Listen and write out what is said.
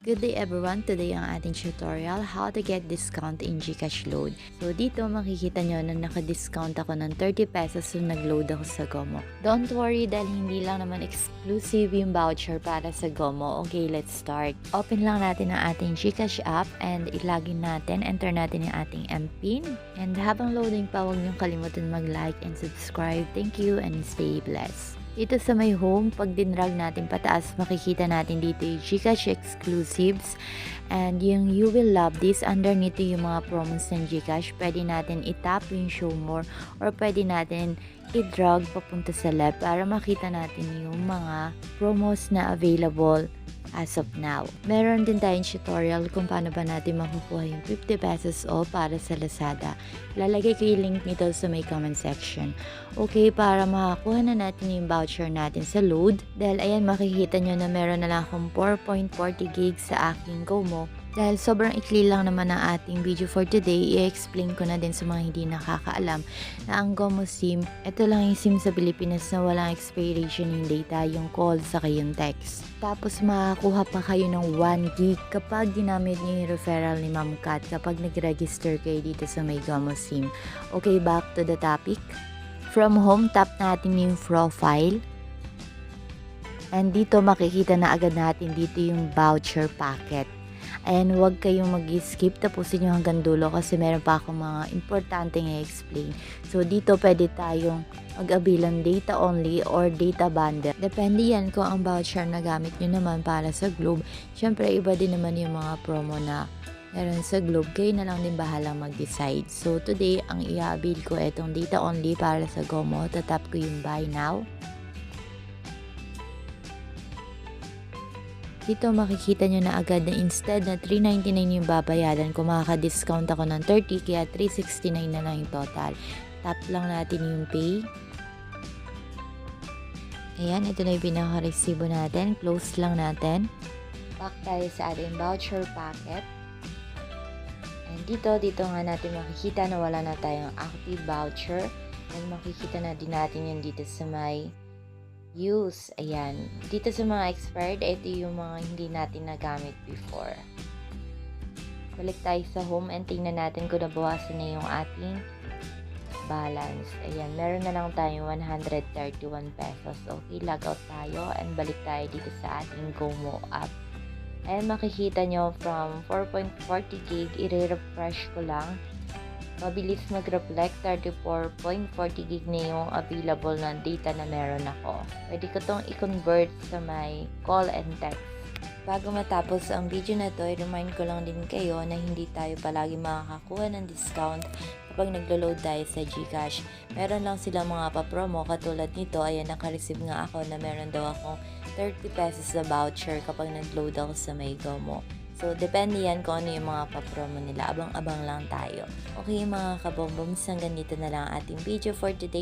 Good day everyone! Today ang ating tutorial, how to get discount in Gcash load. So dito makikita nyo na naka-discount ako ng 30 pesos nung nag-load ako sa Gomo. Don't worry dahil hindi lang naman exclusive yung voucher para sa Gomo. Okay, let's start. Open lang natin ang ating Gcash app and ilagin natin, enter natin yung ating MPIN. And habang loading pa, huwag niyong kalimutan mag-like and subscribe. Thank you and stay blessed. Dito sa may home, pag dinrag natin pataas, makikita natin dito yung Gcash exclusives and yung you will love this. Underneath yung mga promos ng Gcash, pwede natin itap yung show more or pwede natin i-drag papunta sa left para makita natin yung mga promos na available as of now. Meron din tayong tutorial kung paano ba natin makukuha yung 50 pesos off para sa Lazada. Lalagay ko yung link nito sa may comment section. Okay, para makakuha na natin yung voucher natin sa load. Dahil ayan, makikita nyo na meron na lang akong 4.40 gigs sa aking Gomo. Dahil sobrang ikli lang naman ang ating video for today, i-explain ko na din sa mga hindi nakakaalam na ang Gomo SIM, ito lang yung SIM sa Pilipinas na walang expiration yung data, yung call, saka yung text. Tapos makakuha pa kayo ng 1 gig kapag ginamit niyo yung referral ni Ma'am Kat kapag nag-register kayo dito sa may Gomo SIM. Okay, back to the topic. From home, tap natin yung profile. And dito makikita na agad natin dito yung voucher packet. And huwag kayong mag-skip, tapusin nyo hanggang dulo kasi meron pa akong mga importanteng i-explain. So dito pwede tayong mag-avail ng data only or data bundle. Depende yan kung ang voucher na gamit nyo naman para sa Globe. Siyempre iba din naman yung mga promo na meron sa Globe. Kayo na lang din bahalang mag-decide. So today ang i-avail ko itong data only para sa Gomo. Tatap ko yung buy now. Dito makikita nyo na agad na instead na 399 yung babayaran ko, makaka-discount ako ng 30 kaya 369 na lang yung total. Tap lang natin yung pay. Ayan, ito na yung pinaka-resibo natin. Close lang natin. Back tayo sa ating voucher packet. And dito nga natin makikita na wala na tayong active voucher. And makikita na din natin yun dito sa may use. Ayan. Dito sa mga expired, ito yung mga hindi natin nagamit before. Balik tayo sa home and tingnan natin kung nabawasan na yung ating balance. Ayan. Meron na lang tayong 131 pesos. Okay, log out tayo and balik tayo dito sa ating Gomo app. Ayan, makikita nyo from 4.40 gig, i-refresh ko lang. Mabilis mag-reflect, 34.40 gig na yung available na data na meron ako. Pwede ko itong i-convert sa my call and text. Bago matapos ang video na to, i-remind ko lang din kayo na hindi tayo palagi makakakuha ng discount kapag naglo-load tayo sa Gcash. Meron lang silang mga pa-promo katulad nito. Ayan, naka-receive nga ako na meron daw akong 30 pesos na voucher kapag nag-load ako sa may Gomo. So, depende yan kung ano yung mga pa-promo nila. Abang-abang lang tayo. Okay mga kabomboms, hanggang dito na lang ating video for today.